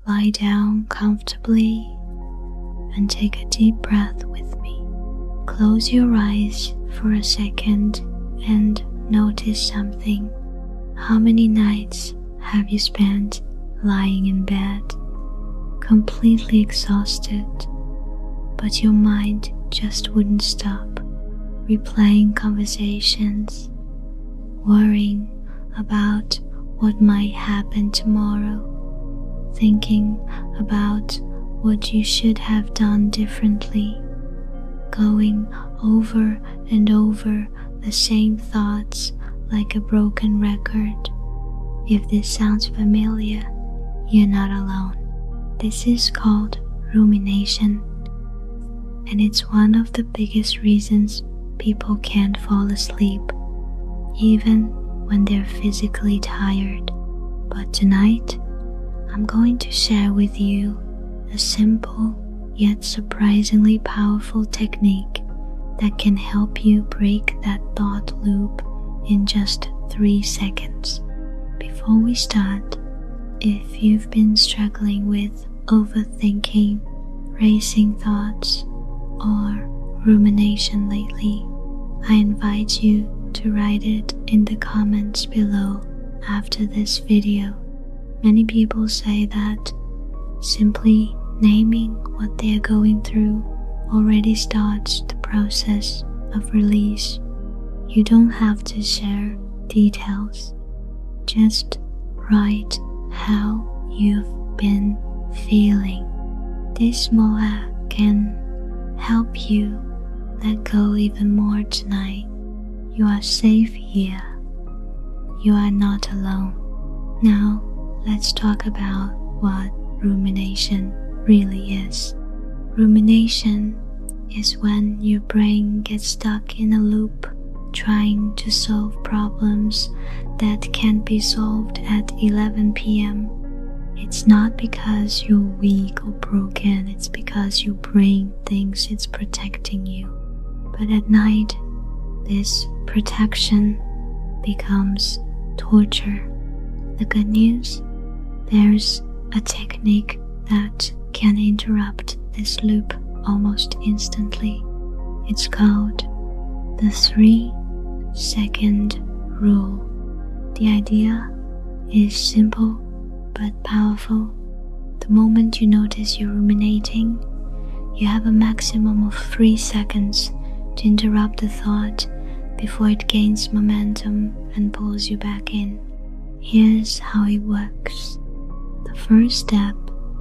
lie down comfortably and take a deep breath with me. Close your eyes for a second and notice something. How many nights have you spent lying in bed, completely exhausted, but your mind just wouldn't stop, replaying conversations, worrying about what might happen tomorrow, thinking about what you should have done differently, going over and over the same thoughts like a broken record? If this sounds familiar, you're not alone. This is called rumination, and it's one of the biggest reasons people can't fall asleep, even when they're physically tired. But tonight, I'm going to share with you a simple yet surprisingly powerful technique that can help you break that thought loop in just 3 seconds. Before we start, if you've been struggling with overthinking, racing thoughts, or rumination lately, I invite you to write it in the comments below after this video. Many people say that simply naming what they are going through already starts the process of release. You don't have to share details, just write how you've been feeling. This small act can help you let go even more tonight. You are safe here. You are not alone. Now, let's talk about what rumination really is. Rumination is when your brain gets stuck in a loop, trying to solve problems that can't be solved at 11 p.m. It's not because you're weak or broken, it's because your brain thinks it's protecting you. But at night, this protection becomes torture. The good news? There's a technique that can interrupt this loop almost instantly. It's called the 3-second rule. The idea is simple but powerful. The moment you notice you're ruminating, you have a maximum of 3 seconds to interrupt the thought before it gains momentum and pulls you back in. Here's how it works. The first step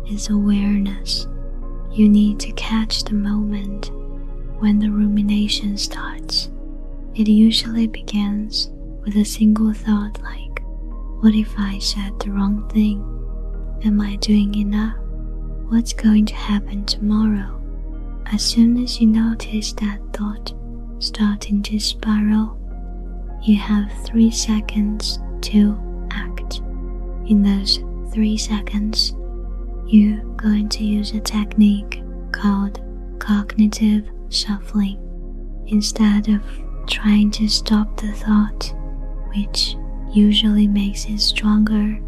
is awareness. You need to catch the moment when the rumination starts. It usually begins with a single thought like, what if I said the wrong thing? Am I doing enough? What's going to happen tomorrow? As soon as you notice that thought starting to spiral, you have 3 seconds to act. In those 3 seconds, you're going to use a technique called cognitive shuffling. Instead of trying to stop the thought, which usually makes it stronger,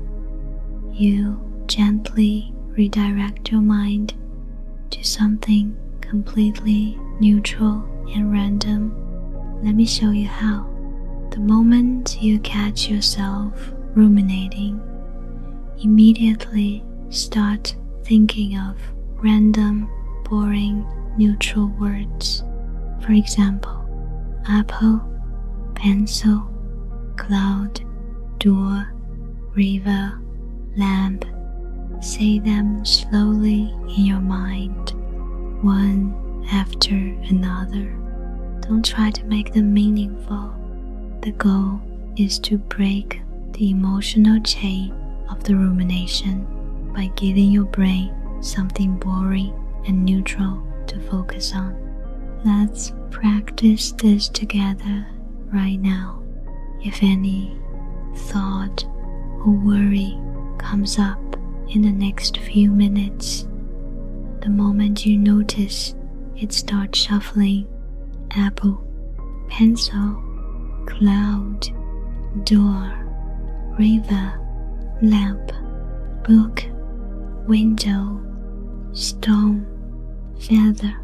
you gently redirect your mind to something completely neutral and random. Let me show you how. The moment you catch yourself ruminating, immediately start thinking of random, boring, neutral words. For example, apple, pencil, cloud, door, river, lamp. Say them slowly in your mind, one after another. Don't try to make them meaningful. The goal is to break the emotional chain of the rumination by giving your brain something boring and neutral to focus on. Let's practice this together right now. If any thought or worry comes up in the next few minutes, the moment you notice it starts shuffling, apple, pencil, cloud, door, river, lamp, book, window, stone, feather.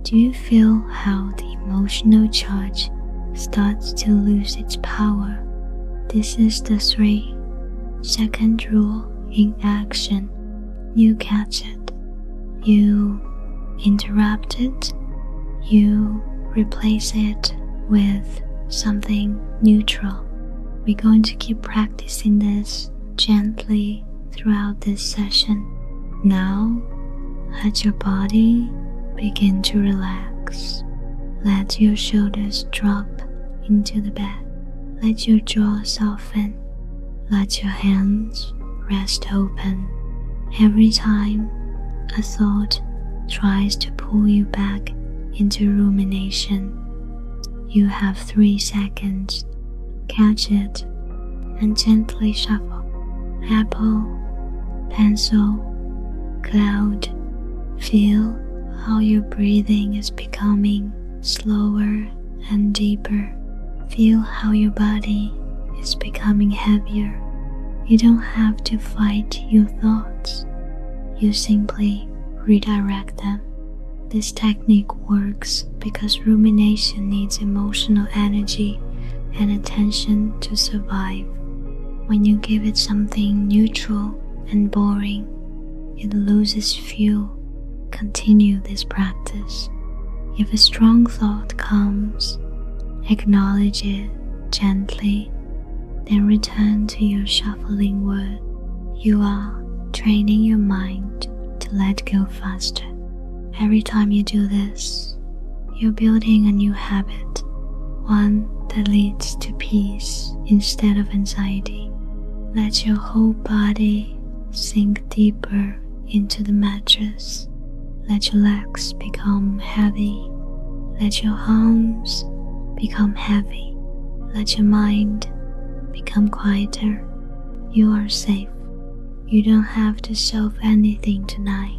Do you feel how the emotional charge starts to lose its power? This is the 3-second rule in action. You catch it, you interrupt it, you replace it with something neutral. We're going to keep practicing this gently throughout this session. Now, let your body begin to relax. Let your shoulders drop into the bed. Let your jaw soften. Let your hands rest open. Every time a thought tries to pull you back into rumination, you have 3 seconds. Catch it and gently shuffle. Apple, pencil, cloud. Feel how your breathing is becoming slower and deeper. Feel how your body is becoming heavier. You don't have to fight your thoughts. You simply redirect them. This technique works because rumination needs emotional energy and attention to survive. When you give it something neutral and boring, it loses fuel. Continue this practice. If a strong thought comes, acknowledge it gently, then return to your shuffling word. You are training your mind to let go faster. Every time you do this, you're building a new habit, one that leads to peace instead of anxiety. Let your whole body sink deeper into the mattress. Let your legs become heavy. Let your arms become heavy. Let your mind become quieter. You are safe. You don't have to solve anything tonight.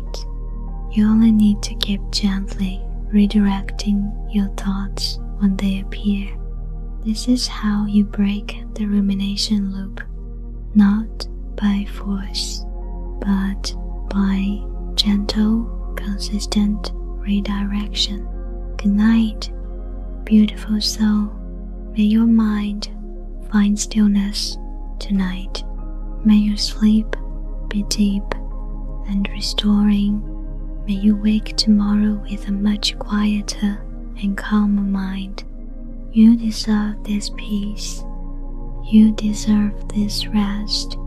You only need to keep gently redirecting your thoughts when they appear. This is how you break the rumination loop, not by force, but by gentle, consistent redirection. Good night, beautiful soul. May your mind find stillness tonight. May your sleep be deep and restoring. May you wake tomorrow with a much quieter and calmer mind. You deserve this peace. You deserve this rest.